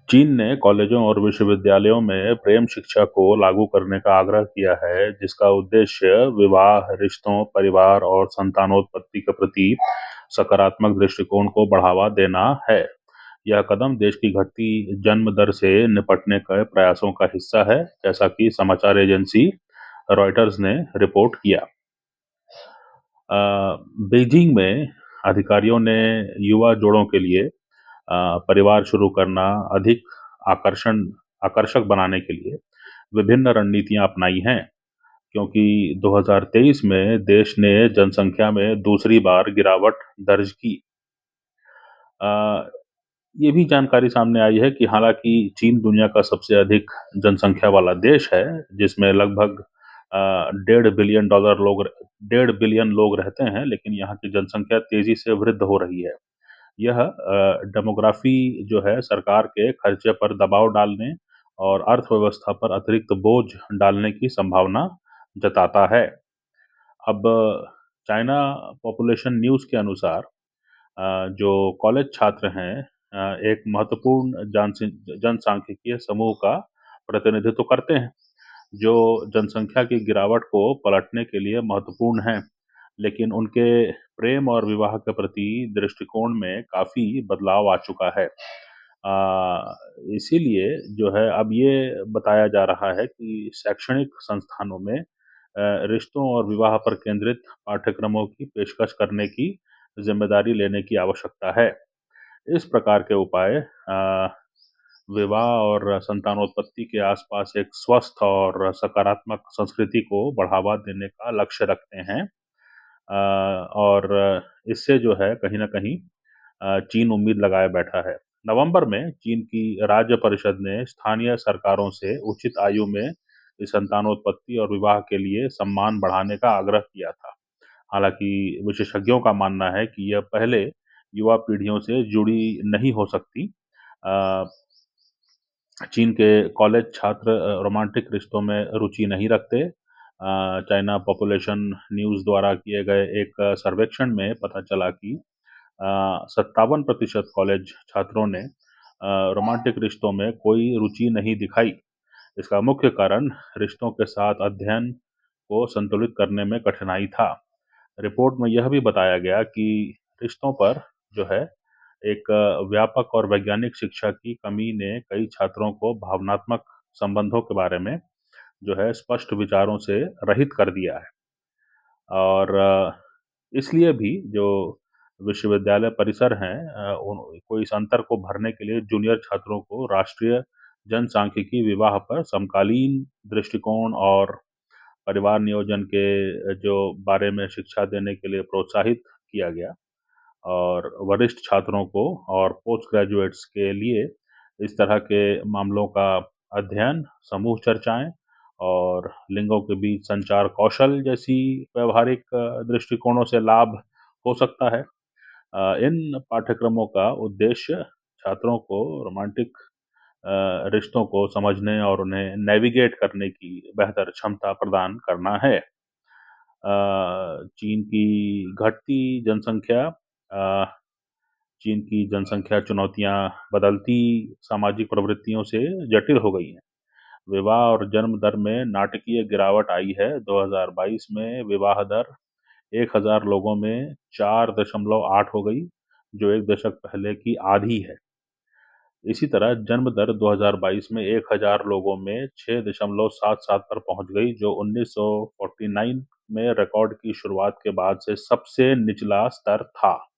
चीन ने कॉलेजों और विश्वविद्यालयों में प्रेम शिक्षा को लागू करने का आग्रह किया है, जिसका उद्देश्य विवाह, रिश्तों, परिवार और संतानोत्पत्ति के प्रति सकारात्मक दृष्टिकोण को बढ़ावा देना है। यह कदम देश की घटती जन्म दर से निपटने के प्रयासों का हिस्सा है, जैसा कि समाचार एजेंसी रॉयटर्स ने रिपोर्ट किया। बीजिंग में अधिकारियों ने युवा जोड़ों के लिए परिवार शुरू करना अधिक आकर्षण आकर्षक बनाने के लिए विभिन्न रणनीतियां अपनाई हैं, क्योंकि 2023 में देश ने जनसंख्या में दूसरी बार गिरावट दर्ज की। अ, ये भी जानकारी सामने आई है कि हालांकि चीन दुनिया का सबसे अधिक जनसंख्या वाला देश है, जिसमें लगभग 1.5 बिलियन लोग रहते हैं, लेकिन यहाँ की जनसंख्या तेजी से वृद्ध हो रही है। यह डेमोग्राफी जो है सरकार के खर्चे पर दबाव डालने और अर्थव्यवस्था पर अतिरिक्त बोझ डालने की संभावना जताता है। अब चाइना पॉपुलेशन न्यूज़ के अनुसार जो कॉलेज छात्र हैं एक महत्वपूर्ण जनसांख्यिकीय समूह का प्रतिनिधित्व करते हैं, जो जनसंख्या की गिरावट को पलटने के लिए महत्वपूर्ण हैं, लेकिन उनके प्रेम और विवाह के प्रति दृष्टिकोण में काफ़ी बदलाव आ चुका है। इसीलिए जो है अब ये बताया जा रहा है कि शैक्षणिक संस्थानों में रिश्तों और विवाह पर केंद्रित पाठ्यक्रमों की पेशकश करने की जिम्मेदारी लेने की आवश्यकता है। इस प्रकार के उपाय विवाह और संतानोत्पत्ति के आसपास एक स्वस्थ और सकारात्मक संस्कृति को बढ़ावा देने का लक्ष्य रखते हैं। और इससे जो है कहीं न कहीं चीन उम्मीद लगाए बैठा है। नवंबर में चीन की राज्य परिषद ने स्थानीय सरकारों से उचित आयु में संतानोत्पत्ति और विवाह के लिए सम्मान बढ़ाने का आग्रह किया था। हालांकि विशेषज्ञों का मानना है कि यह पहले युवा पीढ़ियों से जुड़ी नहीं हो सकती। अ, चीन के कॉलेज छात्र रोमांटिक रिश्तों में रुचि नहीं रखते। चाइना पॉपुलेशन न्यूज़ द्वारा किए गए एक सर्वेक्षण में पता चला कि 57% कॉलेज छात्रों ने रोमांटिक रिश्तों में कोई रुचि नहीं दिखाई। इसका मुख्य कारण रिश्तों के साथ अध्ययन को संतुलित करने में कठिनाई था। रिपोर्ट में यह भी बताया गया कि रिश्तों पर जो है एक व्यापक और वैज्ञानिक शिक्षा की कमी ने कई छात्रों को भावनात्मक संबंधों के बारे में जो है स्पष्ट विचारों से रहित कर दिया है। और इसलिए भी जो विश्वविद्यालय परिसर हैं को इस अंतर को भरने के लिए जूनियर छात्रों को राष्ट्रीय जनसांख्यिकी विवाह पर समकालीन दृष्टिकोण और परिवार नियोजन के जो बारे में शिक्षा देने के लिए प्रोत्साहित किया गया। और वरिष्ठ छात्रों को और पोस्ट ग्रेजुएट्स के लिए इस तरह के मामलों का अध्ययन, समूह चर्चाएं और लिंगों के बीच संचार कौशल जैसी व्यवहारिक दृष्टिकोणों से लाभ हो सकता है। इन पाठ्यक्रमों का उद्देश्य छात्रों को रोमांटिक रिश्तों को समझने और उन्हें नेविगेट करने की बेहतर क्षमता प्रदान करना है। चीन की घटती जनसंख्या अ, चीन की जनसंख्या चुनौतियां बदलती सामाजिक प्रवृत्तियों से जटिल हो गई हैं। विवाह और जन्म दर में नाटकीय गिरावट आई है। 2022 में विवाह दर 1000 लोगों में 4.8 हो गई, जो एक दशक पहले की आधी है। इसी तरह जन्म दर 2022 में 1000 लोगों में 6.77 पर पहुंच गई, जो 1949 में रिकॉर्ड की शुरुआत के बाद से सबसे निचला स्तर था।